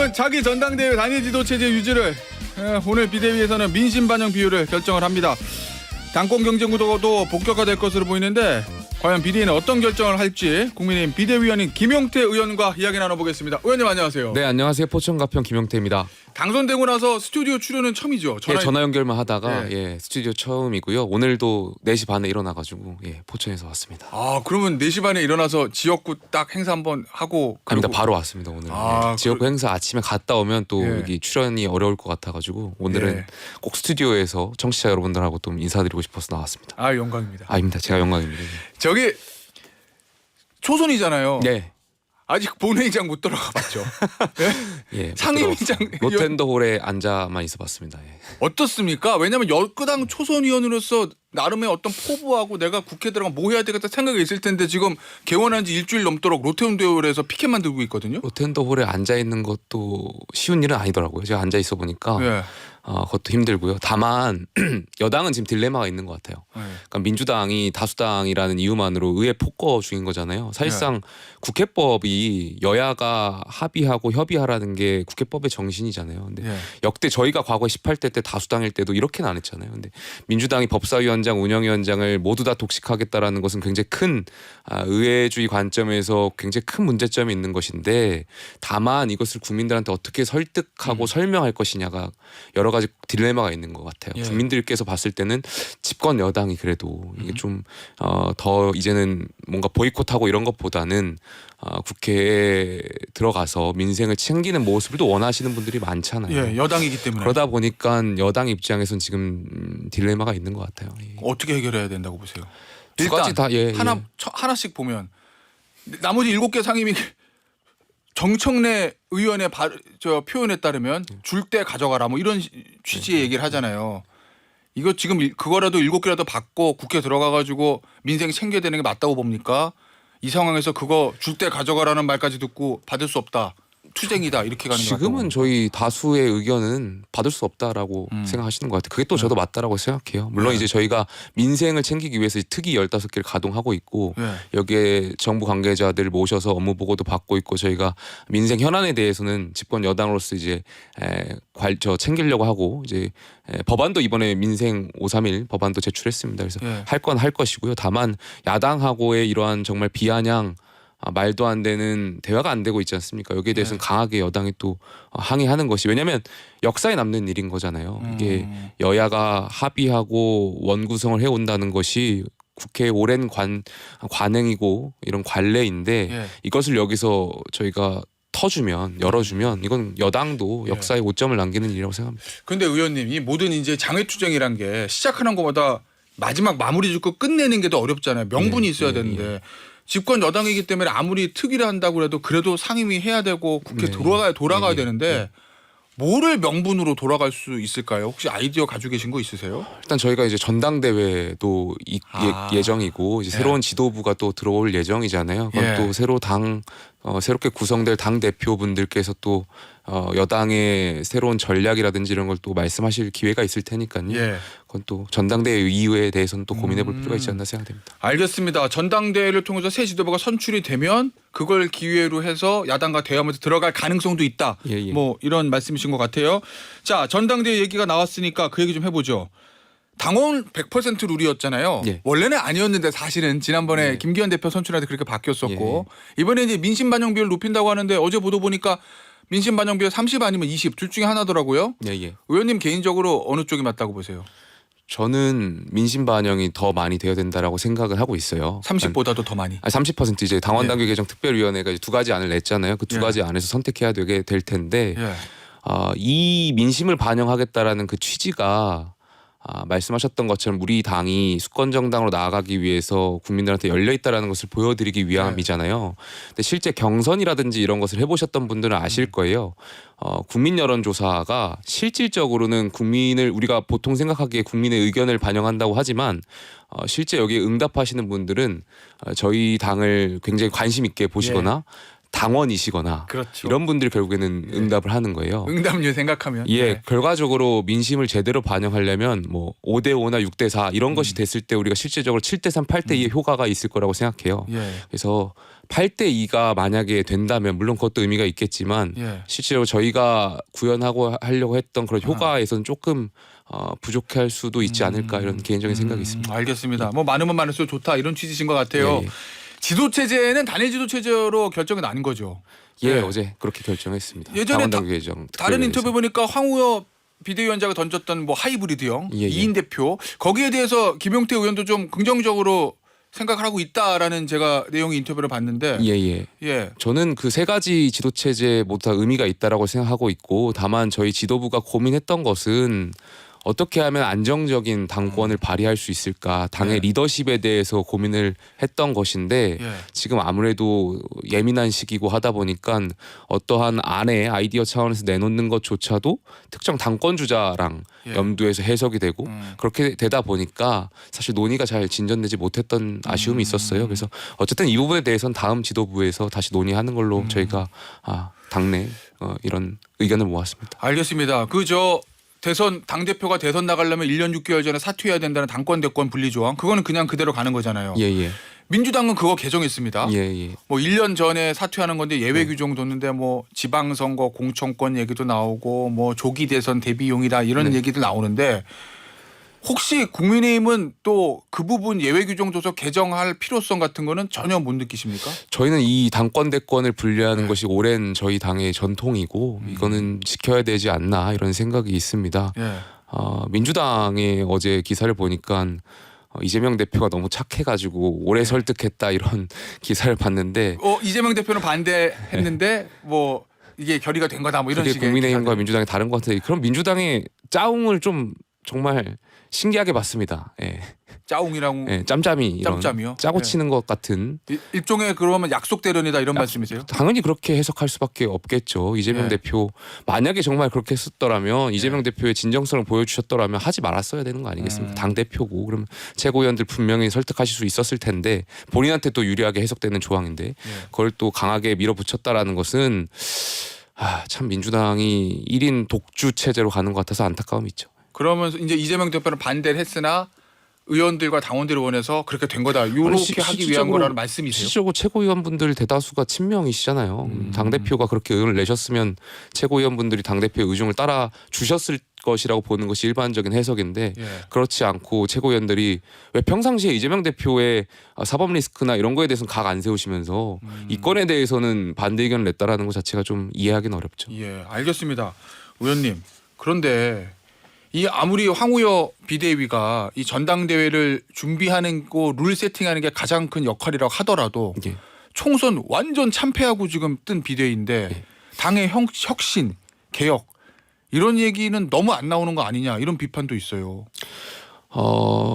정부는 자기 전당대회 단일 지도 체제 유지를 오늘 비대위에서는 민심 반영 비율을 결정을 합니다. 당권 경쟁 구도도 본격화될 것으로 보이는데 과연 비대위는 어떤 결정을 할지 국민의힘 비대위원인 김용태 의원과 이야기 나눠보겠습니다. 의원님 안녕하세요. 네, 안녕하세요. 포천가평 김용태입니다. 당선되고 나서 스튜디오 출연은 처음이죠? 전화 연결만 하다가 네. 스튜디오 처음이고요. 오늘도 4시 반에 일어나가지고 포천에서 왔습니다. 아, 그러면 4시 반에 일어나서 지역구 딱 행사 한번 하고 아닙니다. 바로 왔습니다. 오늘. 지역구 행사 아침에 갔다 오면 또 여기 출연이 어려울 것 같아가지고 오늘은 꼭 스튜디오에서 청취자 여러분들하고 좀 인사드리고 싶어서 나왔습니다. 아, 영광입니다. 아닙니다. 제가 영광입니다. 저기 초선이잖아요. 네. 아직 본회의장 못 들어가 봤죠. 예, 상임위장 로텐더홀에 앉아만 있어봤습니다. 예. 어떻습니까? 왜냐하면 여당 초선 의원으로서 나름의 어떤 포부하고 내가 국회 들어가 뭐 해야 되겠다 생각이 있을 텐데 지금 개원한 지 일주일 넘도록 로텐더홀에서 피켓 만들고 있거든요. 로텐더홀에 앉아 있는 것도 쉬운 일은 아니더라고요. 제가 앉아 있어 보니까. 그것도 힘들고요. 다만 여당은 지금 딜레마가 있는 것 같아요. 그러니까 민주당이 다수당이라는 이유만으로 의회 폭거 중인 거잖아요. 사실상 국회법이 여야가 합의하고 협의하라는 게 국회법의 정신이잖아요. 근데 역대 저희가 과거 18대 때 다수당일 때도 이렇게는 안 했잖아요. 근데 민주당이 법사위원장, 운영위원장을 모두 다 독식하겠다라는 것은 굉장히 큰 의회주의 관점에서 굉장히 큰 문제점이 있는 것인데 다만 이것을 국민들한테 어떻게 설득하고 설명할 것이냐가 여러 가지 딜레마가 있는 것 같아요. 국민들께서 봤을 때는 집권 여당이 그래도 이게 좀 더 이제는 뭔가 보이콧하고 이런 것보다는 국회에 들어가서 민생을 챙기는 모습을 또 원하시는 분들이 많잖아요. 여당이기 때문에. 그러다 보니까 여당 입장에서는 지금 딜레마가 있는 것 같아요. 어떻게 해결해야 된다고 보세요? 두 가지 다 하나씩 보면 나머지 7개 상임위 정청래 의원의 표현에 따르면 줄 때 가져가라 뭐 이런 취지의 얘기를 하잖아요. 이거 지금 그거라도 7개라도 받고 국회 들어가가지고 민생 챙겨야 되는 게 맞다고 봅니까? 이 상황에서 그거 줄 때 가져가라는 말까지 듣고 받을 수 없다. 투쟁이다 이렇게 가는 거 같아요. 지금은 저희 다수의 의견은 받을 수 없다라고 생각하시는 것 같아요. 그게 또 저도 맞다라고 생각해요. 물론 이제 저희가 민생을 챙기기 위해서 특위 15개를 가동하고 있고 여기에 정부 관계자들 모셔서 업무 보고도 받고 있고 저희가 민생 현안에 대해서는 집권 여당으로서 이제 챙기려고 하고 이제 법안도 이번에 민생 531 법안도 제출했습니다. 그래서 할 건 할 것이고요. 다만 야당하고의 이러한 정말 비아냥 말도 안 되는 대화가 안 되고 있지 않습니까? 여기에 대해서는 강하게 여당이 또 항의하는 것이 왜냐하면 역사에 남는 일인 거잖아요. 이게 여야가 합의하고 원구성을 해온다는 것이 국회의 오랜 관행이고 이런 관례인데 이것을 여기서 저희가 열어주면 이건 여당도 역사에 오점을 남기는 일이라고 생각합니다. 그런데 의원님 이 모든 이제 장외투쟁이란 게 시작하는 것보다 마지막 마무리 짓고 끝내는 게 더 어렵잖아요. 명분이 있어야 되는데. 집권 여당이기 때문에 아무리 특위를 한다고 해도 그래도 상임위 해야 되고 국회 돌아가야 되는데 뭐를 명분으로 돌아갈 수 있을까요? 혹시 아이디어 가지고 계신 거 있으세요? 일단 저희가 이제 전당대회도 예정이고 이제 새로운 지도부가 또 들어올 예정이잖아요. 그건 또 새롭게 구성될 당 대표분들께서 또 여당의 새로운 전략이라든지 이런 걸 또 말씀하실 기회가 있을 테니까요. 그건 또 전당대회 이후에 대해서는 또 고민해볼 필요가 있지 않나 생각됩니다. 알겠습니다. 전당대회를 통해서 새 지도부가 선출이 되면 그걸 기회로 해서 야당과 대화하면서 들어갈 가능성도 있다. 뭐 이런 말씀이신 것 같아요. 자, 전당대회 얘기가 나왔으니까 그 얘기 좀 해보죠. 당원 100% 룰이었잖아요. 원래는 아니었는데 사실은 지난번에 김기현 대표 선출할 때 그렇게 바뀌었었고 이번에 이제 민심 반영 비율 높인다고 하는데 어제 보도 보니까 민심 반영 비율 30 아니면 20 둘 중에 하나더라고요. 의원님 개인적으로 어느 쪽이 맞다고 보세요? 저는 민심 반영이 더 많이 되어야 된다라고 생각을 하고 있어요. 30보다도 더 많이. 30% 이제 당원당규 개정 특별위원회가 두 가지 안을 냈잖아요. 그 두 가지 안에서 선택해야 되게 될 텐데 이 민심을 반영하겠다라는 그 취지가 말씀하셨던 것처럼 우리 당이 수권 정당으로 나아가기 위해서 국민들한테 열려 있다라는 것을 보여드리기 위함이잖아요. 근데 실제 경선이라든지 이런 것을 해보셨던 분들은 아실 거예요. 국민 여론조사가 실질적으로는 우리가 보통 생각하기에 국민의 의견을 반영한다고 하지만 실제 여기에 응답하시는 분들은 저희 당을 굉장히 관심 있게 보시거나 당원이시거나 그렇죠. 이런 분들이 결국에는 응답을 하는 거예요. 응답률 생각하면. 예, 네. 결과적으로 민심을 제대로 반영하려면 뭐 5대5나 6대4 이런 것이 됐을 때 우리가 실질적으로 7대3, 8대2의 효과가 있을 거라고 생각해요. 예. 그래서 8대2가 만약에 된다면 물론 그것도 의미가 있겠지만 예. 실제로 저희가 구현하고 하려고 했던 그런 효과에서는 조금 부족할 수도 있지 않을까 이런 개인적인 생각이 있습니다. 알겠습니다. 뭐 많으면 많을수록 좋다 이런 취지신 것 같아요. 예. 지도 체제는 단일 지도 체제로 결정이 난 거죠. 예, 네. 어제 그렇게 결정했습니다. 예전에 당원당 규정 다른 특별위원회에서. 인터뷰 보니까 황우여 비대위원장가 던졌던 뭐 하이브리드형 예, 예. 2인 대표 거기에 대해서 김용태 의원도 좀 긍정적으로 생각을 하고 있다라는 제가 내용의 인터뷰를 봤는데 예. 예. 저는 그 세 가지 지도 체제 모두 다 의미가 있다라고 생각하고 있고 다만 저희 지도부가 고민했던 것은 어떻게 하면 안정적인 당권을 발휘할 수 있을까 당의 네. 리더십에 대해서 고민을 했던 것인데 예. 지금 아무래도 예민한 시기고 하다 보니까 어떠한 안에 아이디어 차원에서 내놓는 것조차도 특정 당권 주자랑 예. 염두에서 해석이 되고 그렇게 되다 보니까 사실 논의가 잘 진전되지 못했던 아쉬움이 있었어요. 그래서 어쨌든 이 부분에 대해서는 다음 지도부에서 다시 논의하는 걸로 저희가 당내 이런 의견을 모았습니다. 알겠습니다. 대선 당대표가 대선 나가려면 1년 6개월 전에 사퇴해야 된다는 당권 대권 분리 조항 그거는 그냥 그대로 가는 거잖아요. 예. 민주당은 그거 개정했습니다. 예. 뭐 1년 전에 사퇴하는 건데 예외 규정 뒀는데 뭐 지방선거 공천권 얘기도 나오고 뭐 조기 대선 대비용이다 이런 얘기도 나오는데 혹시 국민의힘은 또 그 부분 예외 규정 둬서 개정할 필요성 같은 거는 전혀 못 느끼십니까? 저희는 이 당권 대권을 분리하는 것이 오랜 저희 당의 전통이고 이거는 지켜야 되지 않나 이런 생각이 있습니다. 예. 민주당의 어제 기사를 보니까 이재명 대표가 너무 착해가지고 오래 설득했다 이런 기사를 봤는데 이재명 대표는 반대했는데 뭐 이게 결의가 된 거다 뭐 이런 그게 식의 국민의힘과 기사들. 민주당이 다른 것 같아요. 그럼 민주당의 짜웅을 좀 정말 신기하게 봤습니다. 예. 짜웅이라고 예, 짬짬이 이런 짬짬이요? 짜고 예. 치는 것 같은 일종의 그러면 약속 대련이다 이런 말씀이세요? 당연히 그렇게 해석할 수밖에 없겠죠. 이재명 네. 대표 만약에 정말 그렇게 했었더라면 이재명 대표의 진정성을 보여주셨더라면 하지 말았어야 되는 거 아니겠습니까? 당 대표고 그럼 최고위원들 분명히 설득하실 수 있었을 텐데 본인한테 또 유리하게 해석되는 조항인데 그걸 또 강하게 밀어붙였다라는 것은 참 민주당이 1인 독주 체제로 가는 것 같아서 안타까움이 있죠. 그러면서 이제 이재명 대표는 반대를 했으나 의원들과 당원들을 원해서 그렇게 된 거다. 이렇게 하기 위한 거라는 말씀이세요? 실질적으로 최고위원분들 대다수가 친명이시잖아요. 당대표가 그렇게 의견을 내셨으면 최고위원분들이 당대표의 의중을 따라 주셨을 것이라고 보는 것이 일반적인 해석인데 그렇지 않고 최고위원들이 왜 평상시에 이재명 대표의 사법 리스크나 이런 거에 대해서는 각 안 세우시면서 이 건에 대해서는 반대 의견을 냈다라는 것 자체가 좀 이해하기는 어렵죠. 예, 알겠습니다. 의원님. 그런데 이 아무리 황우여 비대위가 이 전당대회를 준비하는 거 룰 세팅하는 게 가장 큰 역할이라고 하더라도 총선 완전 참패하고 지금 뜬 비대위인데 당의 혁신, 개혁 이런 얘기는 너무 안 나오는 거 아니냐 이런 비판도 있어요.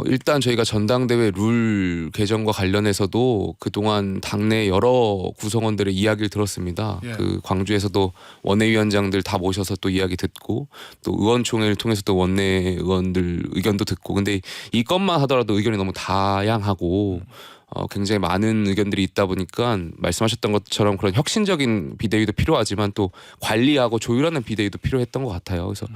일단 저희가 전당대회 룰 개정과 관련해서도 그동안 당내 여러 구성원들의 이야기를 들었습니다. 그 광주에서도 원내위원장들 다 모셔서 또 이야기 듣고 또 의원총회를 통해서 또 원내 의원들 의견도 듣고 근데 이 건만 하더라도 의견이 너무 다양하고 굉장히 많은 의견들이 있다 보니까 말씀하셨던 것처럼 그런 혁신적인 비대위도 필요하지만 또 관리하고 조율하는 비대위도 필요했던 것 같아요. 그래서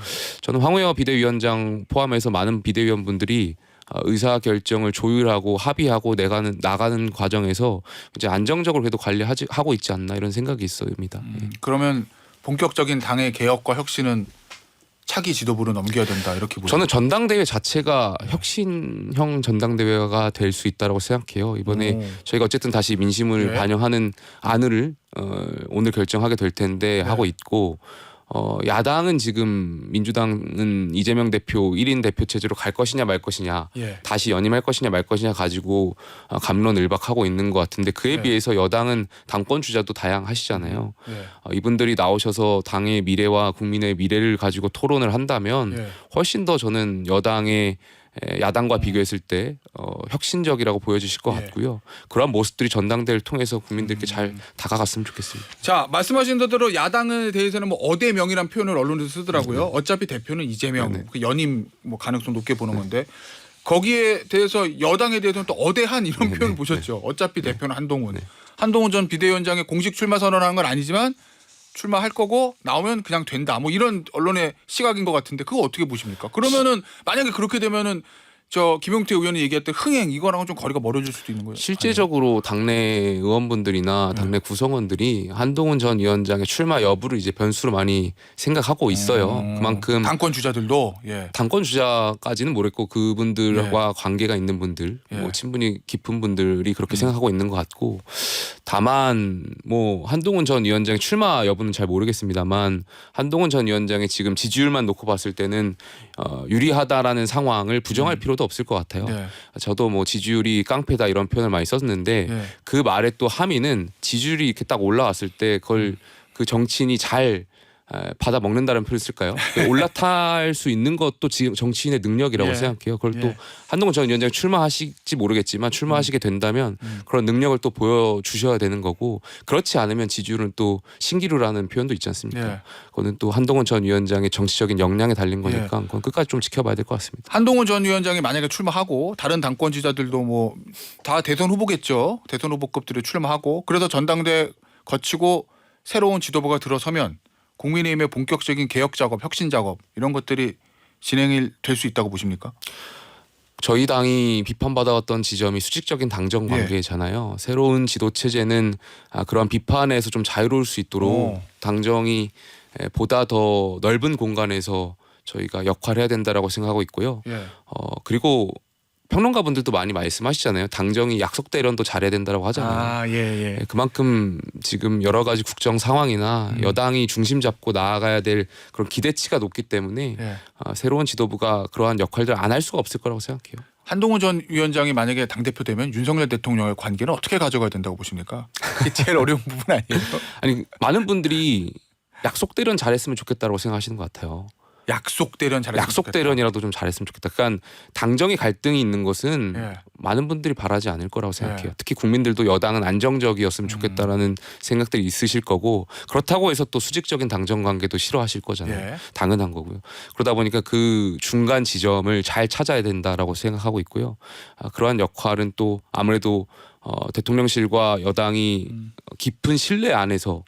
저는 황우여 비대위원장 포함해서 많은 비대위원분들이 의사결정을 조율하고 합의하고 나가는 과정에서 이제 안정적으로 그래도 관리하고 있지 않나 이런 생각이 있습니다. 그러면 본격적인 당의 개혁과 혁신은 차기 지도부로 넘겨야 된다 이렇게 보세요. 저는 전당대회 자체가 혁신형 전당대회가 될 수 있다고 생각해요. 이번에 저희가 어쨌든 다시 민심을 반영하는 안을 오늘 결정하게 될 텐데 하고 있고 야당은 지금 민주당은 이재명 대표 1인 대표 체제로 갈 것이냐 말 것이냐 다시 연임할 것이냐 말 것이냐 가지고 갑론을박하고 있는 것 같은데 그에 비해서 여당은 당권 주자도 다양하시잖아요. 이분들이 나오셔서 당의 미래와 국민의 미래를 가지고 토론을 한다면 훨씬 더 저는 여당의 야당과 비교했을 때 혁신적이라고 보여주실 것 같고요. 그러한 모습들이 전당대회를 통해서 국민들께 잘 다가갔으면 좋겠습니다. 자, 말씀하신 대로 야당에 대해서는 뭐 어대명이라는 표현을 언론에서 쓰더라고요. 어차피 대표는 이재명, 그 연임 뭐 가능성 높게 보는 건데 거기에 대해서 여당에 대해서는 또 어대한 이런 표현을 보셨죠. 어차피 대표는 한동훈. 한동훈 전 비대위원장의 공식 출마 선언하는 건 아니지만 출마할 거고 나오면 그냥 된다. 뭐 이런 언론의 시각인 것 같은데 그거 어떻게 보십니까? 그러면은 만약에 그렇게 되면은 저 김용태 의원이 얘기했던 흥행 이거랑은 좀 거리가 멀어질 수도 있는 거예요. 실제적으로 당내 의원분들이나 당내 구성원들이 한동훈 전 위원장의 출마 여부를 이제 변수로 많이 생각하고 있어요. 그만큼 당권 주자들도 당권 주자까지는 모르겠고 그분들과 관계가 있는 분들, 뭐 친분이 깊은 분들이 그렇게 생각하고 있는 것 같고, 다만 뭐 한동훈 전 위원장의 출마 여부는 잘 모르겠습니다만 한동훈 전 위원장의 지금 지지율만 놓고 봤을 때는 유리하다라는 상황을 부정할 필요도 없을 것 같아요. 저도 뭐 지지율이 깡패다 이런 표현을 많이 썼는데 그 말의 또 함의는 지지율이 이렇게 딱 올라왔을 때 그걸 그 정치인이 잘 받아 먹는다는 표현을 쓸까요? 올라탈 수 있는 것도 지금 정치인의 능력이라고 생각해요. 그걸 또 한동훈 전 위원장이 출마하실지 모르겠지만 출마하시게 된다면 그런 능력을 또 보여주셔야 되는 거고, 그렇지 않으면 지지율은 또 신기루라는 표현도 있지 않습니까? 그거는 또 한동훈 전 위원장의 정치적인 역량에 달린 거니까 그건 끝까지 좀 지켜봐야 될 것 같습니다. 한동훈 전 위원장이 만약에 출마하고 다른 당권 지자들도 뭐 다 대선 후보겠죠. 대선 후보급들이 출마하고 그래서 전당대 거치고 새로운 지도부가 들어서면 국민의힘의 본격적인 개혁 작업, 혁신 작업 이런 것들이 진행이 될 수 있다고 보십니까? 저희 당이 비판받아왔던 지점이 수직적인 당정 관계잖아요. 새로운 지도 체제는 그러한 비판에서 좀 자유로울 수 있도록 당정이 보다 더 넓은 공간에서 저희가 역할을 해야 된다라고 생각하고 있고요. 그리고 평론가분들도 많이 말씀하시잖아요. 당정이 약속 대련도 잘해야 된다라고 하잖아요. 그만큼 지금 여러 가지 국정 상황이나 여당이 중심 잡고 나아가야 될 그런 기대치가 높기 때문에 새로운 지도부가 그러한 역할들을 안 할 수가 없을 거라고 생각해요. 한동훈 전 위원장이 만약에 당대표 되면 윤석열 대통령의 관계는 어떻게 가져가야 된다고 보십니까? 그게 제일 어려운 부분 아니에요? 아니, 많은 분들이 약속 대련 잘했으면 좋겠다고 생각하시는 것 같아요. 약속 대련이라도 좀 잘했으면 좋겠다. 그러니까 당정의 갈등이 있는 것은 많은 분들이 바라지 않을 거라고 생각해요. 특히 국민들도 여당은 안정적이었으면 좋겠다라는 생각들이 있으실 거고, 그렇다고 해서 또 수직적인 당정 관계도 싫어하실 거잖아요. 당연한 거고요. 그러다 보니까 그 중간 지점을 잘 찾아야 된다라고 생각하고 있고요. 그러한 역할은 또 아무래도 대통령실과 여당이 깊은 신뢰 안에서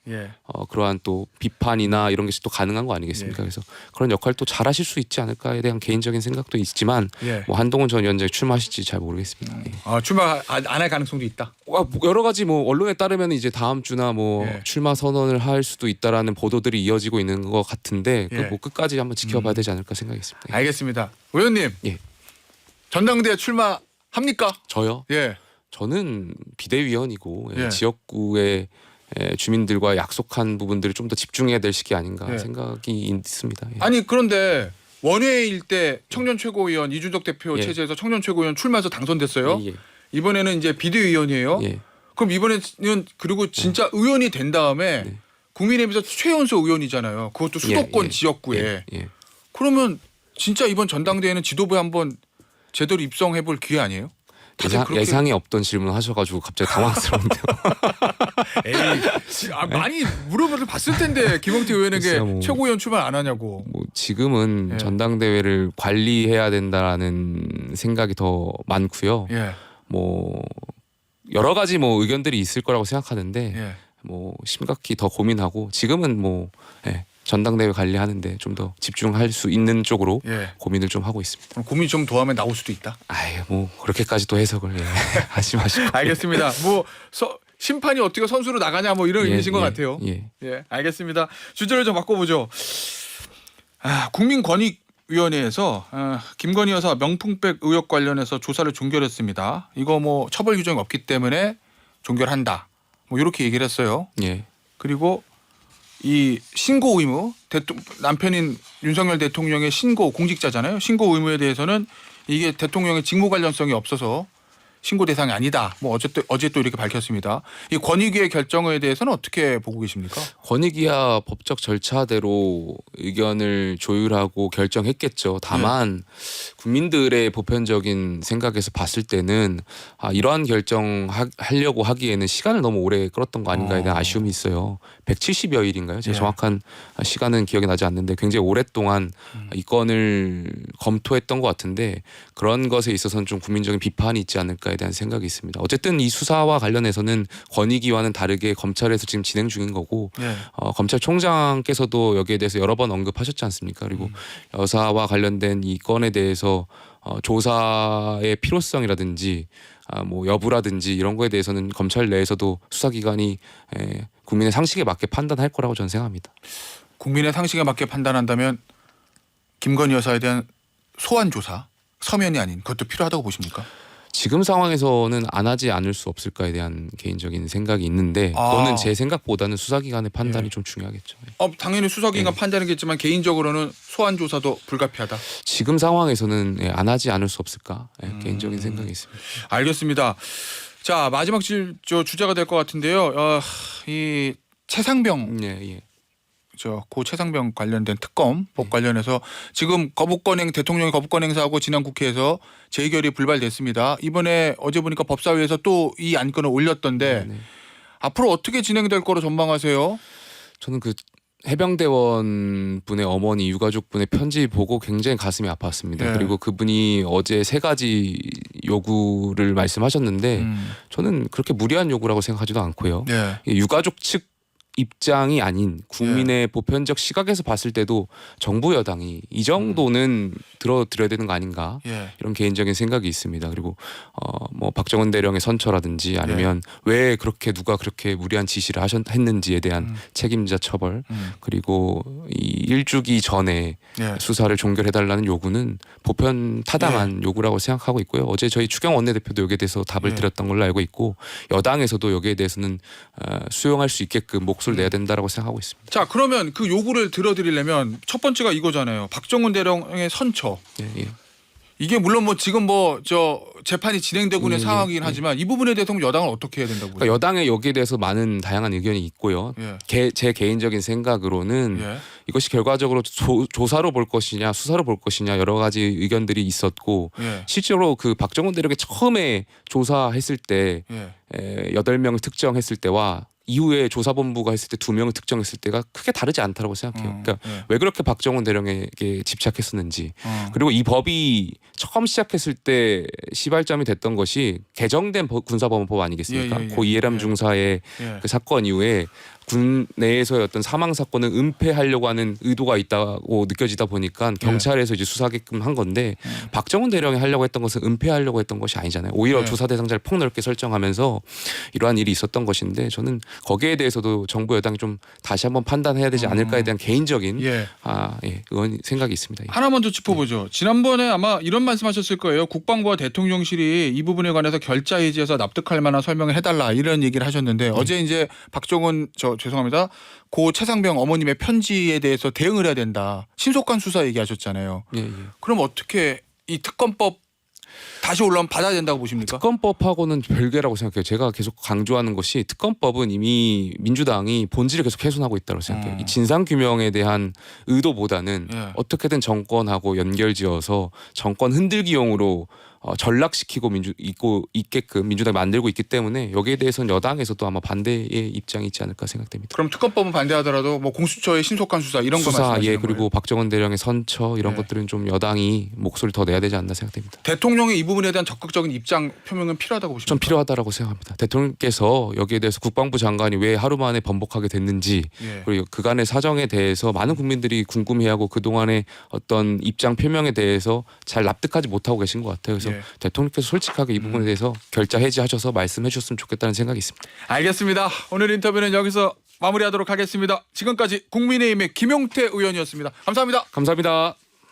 그러한 또 비판이나 이런 것이 또 가능한 거 아니겠습니까? 그래서 그런 역할 또 잘하실 수 있지 않을까에 대한 개인적인 생각도 있지만 뭐 한동훈 전 위원장이 출마하실지 잘 모르겠습니다. 출마 안 할 가능성도 있다. 여러 가지 뭐 언론에 따르면 이제 다음 주나 뭐 출마 선언을 할 수도 있다라는 보도들이 이어지고 있는 것 같은데 뭐 끝까지 한번 지켜봐야 되지 않을까 생각했습니다. 알겠습니다. 의원님, 전당대회 출마합니까? 저요? 저는 비대위원이고 지역구의 주민들과 약속한 부분들을 좀 더 집중해야 될 시기 아닌가 생각이 있습니다. 아니 그런데 원외일 때 청년 최고위원 이준석 대표 체제에서 청년 최고위원 출마해서 당선됐어요. 이번에는 이제 비대위원이에요. 그럼 이번에는 그리고 진짜 의원이 된 다음에 국민의힘에서 최연소 의원이잖아요. 그것도 수도권 지역구에. 그러면 진짜 이번 전당대회는 지도부에 한번 제대로 입성해볼 기회 아니에요? 예상이 없던 질문 하셔가지고 갑자기 당황스러운데요. 많이 물어봐서 봤을 텐데 김용태 의원에게 뭐, 최고위원 출마 안 하냐고. 뭐 지금은 전당대회를 관리해야 된다라는 생각이 더 많고요. 뭐 여러 가지 뭐 의견들이 있을 거라고 생각하는데 뭐 심각히 더 고민하고 지금은 뭐 전당대회 관리하는데 좀 더 집중할 수 있는 쪽으로 고민을 좀 하고 있습니다. 그럼 고민 좀 더하면 나올 수도 있다. 아유, 뭐 그렇게까지 또 해석을 하지 마시고. 알겠습니다. 뭐 심판이 어떻게 선수로 나가냐 뭐 이런 의미신 것 같아요. 알겠습니다. 주제를 좀 바꿔보죠. 국민권익위원회에서 김건희 여사 명품백 의혹 관련해서 조사를 종결했습니다. 이거 뭐 처벌 규정이 없기 때문에 종결한다. 뭐 이렇게 얘기를 했어요. 그리고 이 신고 의무, 남편인 윤석열 대통령의 신고 공직자잖아요. 신고 의무에 대해서는 이게 대통령의 직무 관련성이 없어서 신고 대상이 아니다. 뭐 어제 또 이렇게 밝혔습니다. 이 권익위의 결정에 대해서는 어떻게 보고 계십니까? 권익위야 법적 절차대로 의견을 조율하고 결정했겠죠. 다만 국민들의 보편적인 생각에서 봤을 때는 이러한 결정하려고 하기에는 시간을 너무 오래 끌었던 거 아닌가에 대한 아쉬움이 있어요. 170여 일인가요? 제가 정확한 시간은 기억이 나지 않는데 굉장히 오랫동안 이 건을 검토했던 것 같은데 그런 것에 있어서는 좀 국민적인 비판이 있지 않을까에 대한 생각이 있습니다. 어쨌든 이 수사와 관련해서는 권익위와는 다르게 검찰에서 지금 진행 중인 거고 검찰총장께서도 여기에 대해서 여러 번 언급하셨지 않습니까? 그리고 여사와 관련된 이 건에 대해서 조사의 필요성이라든지 뭐 여부라든지 이런 거에 대해서는 검찰 내에서도 수사기관이 국민의 상식에 맞게 판단할 거라고 저는 생각합니다. 국민의 상식에 맞게 판단한다면 김건희 여사에 대한 소환 조사, 서면이 아닌 그것도 필요하다고 보십니까? 지금 상황에서는 안 하지 않을 수 없을까에 대한 개인적인 생각이 있는데 그거는 제 생각보다는 수사기관의 판단이 좀 중요하겠죠. 당연히 수사기관 판단이겠지만 개인적으로는 소환 조사도 불가피하다. 지금 상황에서는 안 하지 않을 수 없을까 개인적인 생각이 있습니다. 알겠습니다. 자 마지막 주제가 될 것 같은데요. 이 최상병 고 최상병 관련된 특검법 관련해서 지금 대통령이 거부권 행사하고 지난 국회에서 재결이 불발됐습니다. 이번에 어제 보니까 법사위에서 또 이 안건을 올렸던데 앞으로 어떻게 진행될 거로 전망하세요? 저는 그 해병대원 분의 어머니 유가족 분의 편지 보고 굉장히 가슴이 아팠습니다. 그리고 그분이 어제 3가지 요구를 말씀하셨는데 저는 그렇게 무리한 요구라고 생각하지도 않고요. 유가족 측 입장이 아닌 국민의 보편적 시각에서 봤을 때도 정부 여당이 이 정도는 들어드려야 되는 거 아닌가 이런 개인적인 생각이 있습니다. 그리고 뭐 박정은 대령의 선처라든지 아니면 왜 그렇게 누가 그렇게 무리한 지시를 했는지에 대한 책임자 처벌 그리고 이 1주기 전에 수사를 종결해달라는 요구는 보편 타당한 요구라고 생각하고 있고요. 어제 저희 추경 원내대표도 여기에 대해서 답을 드렸던 걸로 알고 있고 여당에서도 여기에 대해서는 수용할 수 있게끔 목소리를 내야 된다라고 생각하고 있습니다. 자 그러면 그 요구를 들어드리려면 첫 번째가 이거잖아요. 박정은 대령의 선처. 이게 물론 뭐 지금 재판이 진행되고 있는 상황이긴 하지만 이 부분에 대해서 여당은 어떻게 해야 된다고? 그러니까 여당의 여기에 대해서 많은 다양한 의견이 있고요. 제 개인적인 생각으로는 이것이 결과적으로 조사로 볼 것이냐 수사로 볼 것이냐 여러 가지 의견들이 있었고 실제로 그 박정은 대령이 처음에 조사했을 때 8명을 특정했을 때와 이후에 조사본부가 했을 때 2명을 특정했을 때가 크게 다르지 않다고 생각해요. 그러니까 왜 그렇게 박정은 대령에게 집착했었는지 그리고 이 법이 처음 시작했을 때 시발점이 됐던 것이 개정된 군사법원법 아니겠습니까? 고 이해람 중사의 그 사건 이후에 군 내에서의 어떤 사망 사건을 은폐하려고 하는 의도가 있다고 느껴지다 보니까 경찰에서 이제 수사하게끔 한 건데 박정은 대령이 하려고 했던 것은 은폐하려고 했던 것이 아니잖아요. 오히려 조사 대상자를 폭넓게 설정하면서 이러한 일이 있었던 것인데 저는 거기에 대해서도 정부 여당이 좀 다시 한번 판단해야 되지 않을까에 대한 개인적인 그건 생각이 있습니다. 하나만 더 짚어보죠. 지난번에 아마 이런 말씀하셨을 거예요. 국방부와 대통령실이 이 부분에 관해서 결자해지해서 납득할 만한 설명을 해달라 이런 얘기를 하셨는데 어제 이제 박정은 죄송합니다. 고 최상병 어머님의 편지에 대해서 대응을 해야 된다. 신속한 수사 얘기하셨잖아요. 그럼 어떻게 이 특검법 다시 올라오면 받아야 된다고 보십니까? 특검법하고는 별개라고 생각해요. 제가 계속 강조하는 것이 특검법은 이미 민주당이 본질을 계속 훼손하고 있다고 생각해요. 이 진상규명에 대한 의도보다는 어떻게든 정권하고 연결지어서 정권 흔들기용으로 전락시키고 있게끔 민주당이 만들고 있기 때문에 여기에 대해서는 여당에서도 아마 반대의 입장이 있지 않을까 생각됩니다. 그럼 특검법은 반대하더라도 뭐 공수처의 신속한 수사 이런 거 말씀하시는 그리고 거예요? 박정은 대령의 선처 이런 것들은 좀 여당이 목소리 더 내야 되지 않나 생각됩니다. 대통령의 이 부분에 대한 적극적인 입장 표명은 필요하다고 보십니까? 좀 필요하다고 생각합니다. 대통령께서 여기에 대해서 국방부 장관이 왜 하루 만에 번복하게 됐는지 그리고 그간의 사정에 대해서 많은 국민들이 궁금해하고 그동안의 어떤 입장 표명에 대해서 잘 납득하지 못하고 계신 것 같아요. 그래서 대통령께서 솔직하게 이 부분에 대해서 결자 해지하셔서 말씀해 주셨으면 좋겠다는 생각이 있습니다. 알겠습니다. 오늘 인터뷰는 여기서 마무리하도록 하겠습니다. 지금까지 국민의힘의 김용태 의원이었습니다. 감사합니다. 감사합니다.